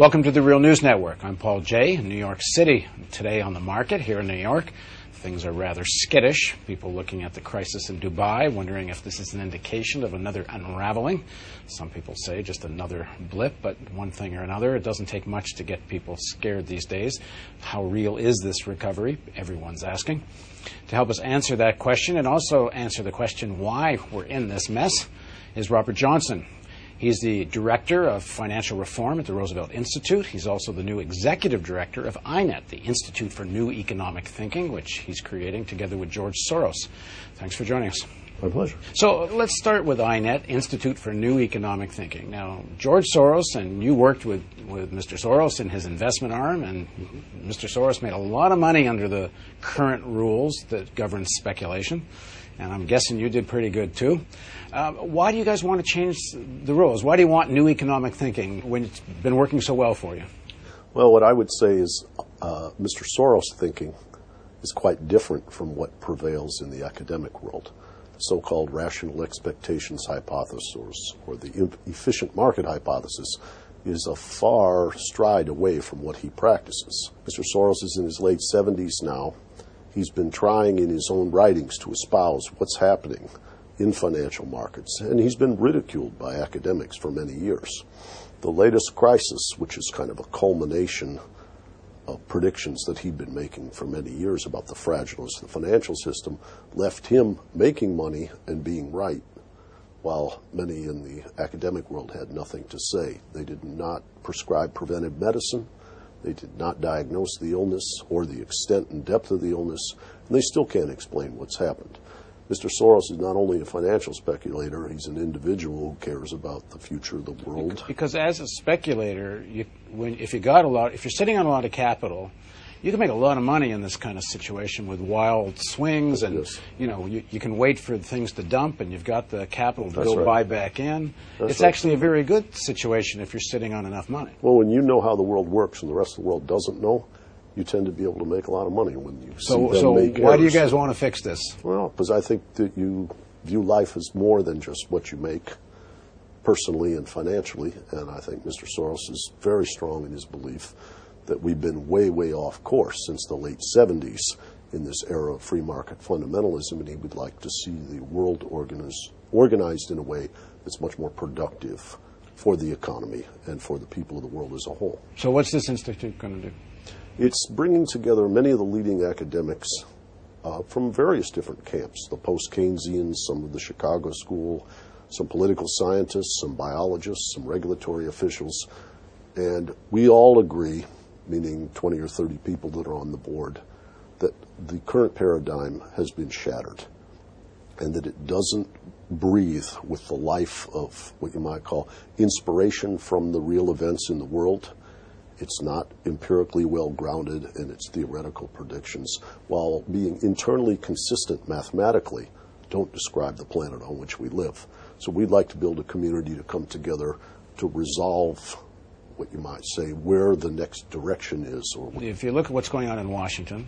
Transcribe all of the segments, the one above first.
Welcome to the Real News Network. I'm Paul Jay in New York City. Today on the market here in New York, things are rather skittish. People looking at the crisis in Dubai, wondering if this is an indication of another unraveling. Some people say just another blip, but one thing or another, it doesn't take much to get people scared these days. How real is this recovery? Everyone's asking. To help us answer that question and also answer the question why we're in this mess is Robert Johnson. He's the Director of Financial Reform at the Roosevelt Institute. He's also the new Executive Director of INET, the Institute for New Economic Thinking, which he's creating together with George Soros. Thanks for joining us. My pleasure. So let's start with INET, Institute for New Economic Thinking. Now, George Soros, and you worked with Mr. Soros in his investment arm, and Mr. Soros made a lot of money under the current rules that govern speculation. And I'm guessing you did pretty good, too. Why do you guys want to change the rules? Why do you want new economic thinking when it's been working so well for you? Well, what I would say is Mr. Soros' thinking is quite different from what prevails in the academic world. The so-called rational expectations hypothesis or the efficient market hypothesis is a far stride away from what he practices. Mr. Soros is in his late 70s now. He's been trying in his own writings to espouse what's happening in financial markets, and he's been ridiculed by academics for many years. The latest crisis, which is kind of a culmination of predictions that he'd been making for many years about the fragileness of the financial system, left him making money and being right, while many in the academic world had nothing to say. They did not prescribe preventive medicine. They did not diagnose the illness or the extent and depth of the illness, and they still can't explain what's happened. Mr. Soros is not only a financial speculator, he's an individual who cares about the future of the world. Because as a speculator, if you're sitting on a lot of capital, you can make a lot of money in this kind of situation with wild swings, and yes. You can wait for things to dump, and you've got the capital to That's go right. buy back in. It's right. actually a very good situation if you're sitting on enough money. Well, when you know how the world works and the rest of the world doesn't know, you tend to be able to make a lot of money when you see them make why do you errors. guys want to fix this? Well, because I think that you view life as more than just what you make personally and financially, and I think Mr. Soros is very strong in his belief that we've been way, way off course since the late 70s in this era of free market fundamentalism, and he would like to see the world organized in a way that's much more productive for the economy and for the people of the world as a whole. So what's this institute going to do? It's bringing together many of the leading academics from various different camps, the post-Keynesians, some of the Chicago School, some political scientists, some biologists, some regulatory officials, and we all agree, meaning 20 or 30 people that are on the board, that the current paradigm has been shattered and that it doesn't breathe with the life of what you might call inspiration from the real events in the world. It's not empirically well-grounded in its theoretical predictions, while being internally consistent mathematically don't describe the planet on which we live. So we'd like to build a community to come together to resolve what you might say where the next direction is. If you look at what's going on in Washington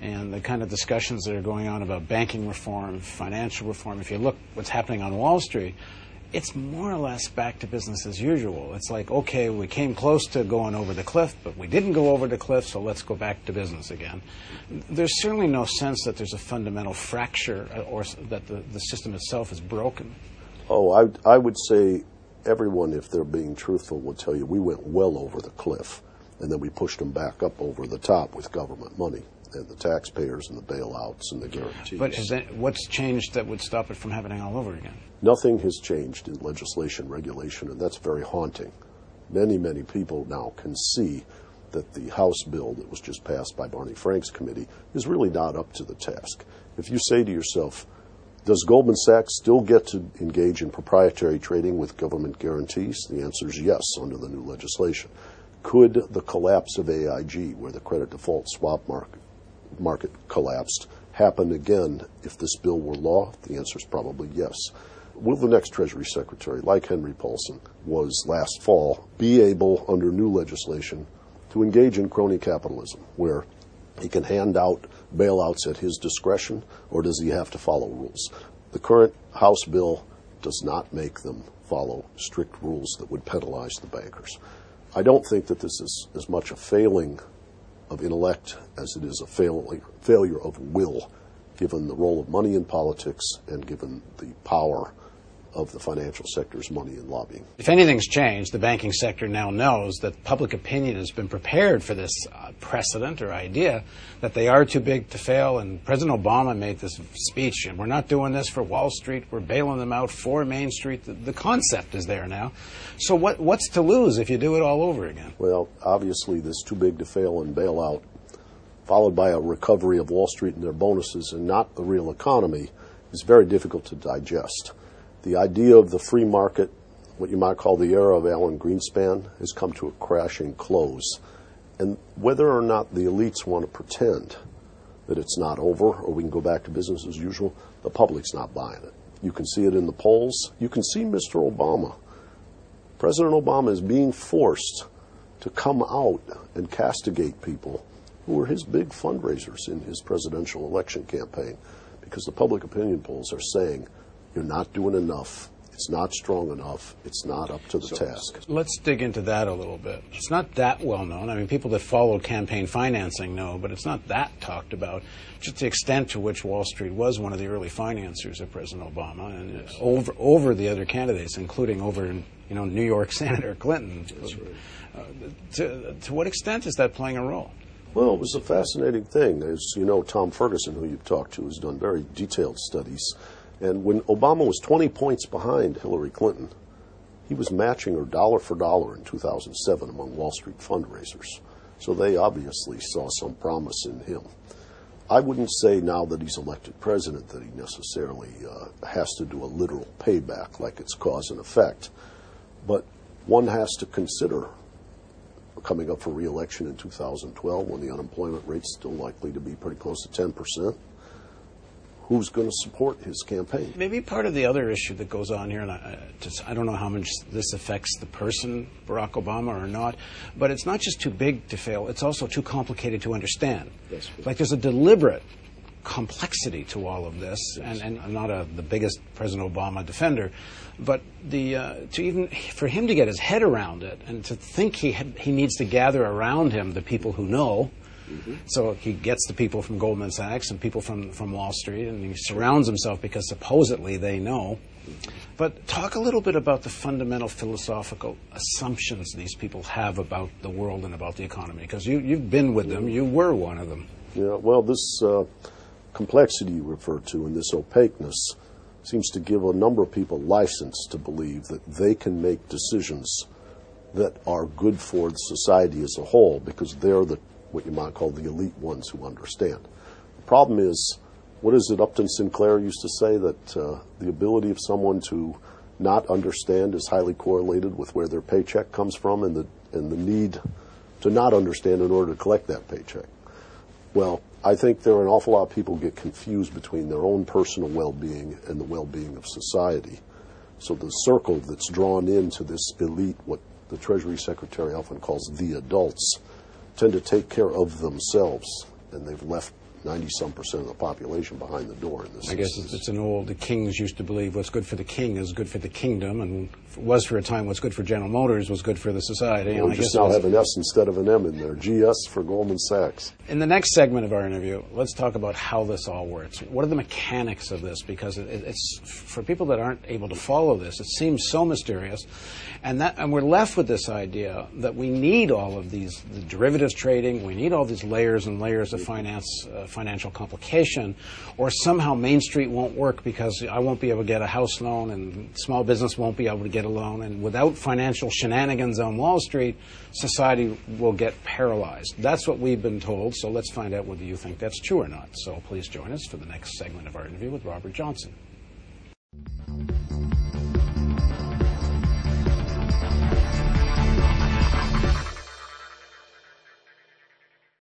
and the kind of discussions that are going on about banking reform, financial reform, if you look what's happening on Wall Street, it's more or less back to business as usual. It's like, okay, we came close to going over the cliff, but we didn't go over the cliff, so let's go back to business again. There's certainly no sense that there's a fundamental fracture or that the system itself is broken. Oh, I would say everyone, if they're being truthful, will tell you we went well over the cliff, and then we pushed them back up over the top with government money and the taxpayers and the bailouts and the guarantees. But what's changed that would stop it from happening all over again? Nothing has changed in legislation, regulation, and that's very haunting. Many, many people now can see that the House bill that was just passed by Barney Frank's committee is really not up to the task. If you say to yourself, does Goldman Sachs still get to engage in proprietary trading with government guarantees? The answer is yes, under the new legislation. Could the collapse of AIG, where the credit default swap market collapsed, happen again if this bill were law? The answer is probably yes. Will the next Treasury Secretary, like Henry Paulson was last fall, be able, under new legislation, to engage in crony capitalism, where he can hand out bailouts at his discretion, or does he have to follow rules? The current House bill does not make them follow strict rules that would penalize the bankers. I don't think that this is as much a failing of intellect as it is a failure of will, given the role of money in politics and given the power of the financial sector's money in lobbying. If anything's changed, the banking sector now knows that public opinion has been prepared for this precedent or idea that they are too big to fail. And President Obama made this speech, and we're not doing this for Wall Street, we're bailing them out for Main Street. The concept is there now. So what's to lose if you do it all over again? Well, obviously this too big to fail and bail out, followed by a recovery of Wall Street and their bonuses and not the real economy, is very difficult to digest. The idea of the free market, what you might call the era of Alan Greenspan, has come to a crashing close. And whether or not the elites want to pretend that it's not over or we can go back to business as usual, the public's not buying it. You can see it in the polls. You can see Mr. Obama. President Obama is being forced to come out and castigate people who were his big fundraisers in his presidential election campaign, because the public opinion polls are saying, you're not doing enough. It's not strong enough. It's not up to the task. Let's dig into that a little bit. It's not that well known. I mean, people that follow campaign financing know, but it's not that talked about. Just the extent to which Wall Street was one of the early financiers of President Obama, and over the other candidates, including over New York Senator Clinton. That's right. To what extent is that playing a role? Well, it was a fascinating thing. As you know, Tom Ferguson, who you've talked to, has done very detailed studies. And when Obama was 20 points behind Hillary Clinton, he was matching her dollar for dollar in 2007 among Wall Street fundraisers. So they obviously saw some promise in him. I wouldn't say now that he's elected president that he necessarily has to do a literal payback like it's cause and effect. But one has to consider coming up for re-election in 2012 when the unemployment rate's still likely to be pretty close to 10%. Who's going to support his campaign? Maybe part of the other issue that goes on here, and I don't know how much this affects the person, Barack Obama, or not, but it's not just too big to fail, it's also too complicated to understand. Yes. Like there's a deliberate complexity to all of this, and I'm not the biggest President Obama defender, but for him to get his head around it and to think he needs to gather around him the people who know. Mm-hmm. So he gets the people from Goldman Sachs and people from Wall Street, and he surrounds himself because supposedly they know. But talk a little bit about the fundamental philosophical assumptions these people have about the world and about the economy, because you've been with them. You were one of them. Yeah, well, this complexity you refer to and this opaqueness seems to give a number of people license to believe that they can make decisions that are good for society as a whole because they're what you might call the elite ones who understand. The problem is, what is it Upton Sinclair used to say, that the ability of someone to not understand is highly correlated with where their paycheck comes from and the need to not understand in order to collect that paycheck. Well, I think there are an awful lot of people who get confused between their own personal well-being and the well-being of society. So the circle that's drawn into this elite, what the Treasury Secretary often calls the adults, tend to take care of themselves, and they've left 90-some% of the population behind the door in this I guess it's the kings used to believe what's good for the king is good for the kingdom, and was for a time what's good for General Motors was good for the society. We just now have an S instead of an M in there, GS for Goldman Sachs. In the next segment of our interview, let's talk about how this all works. What are the mechanics of this? Because it's for people that aren't able to follow this, it seems so mysterious, and we're left with this idea that we need all of the derivatives trading, we need all these layers and layers of financial complication, or somehow Main Street won't work because I won't be able to get a house loan and small business won't be able to get a loan, and without financial shenanigans on Wall Street, society will get paralyzed. That's what we've been told, so let's find out whether you think that's true or not. So please join us for the next segment of our interview with Robert Johnson.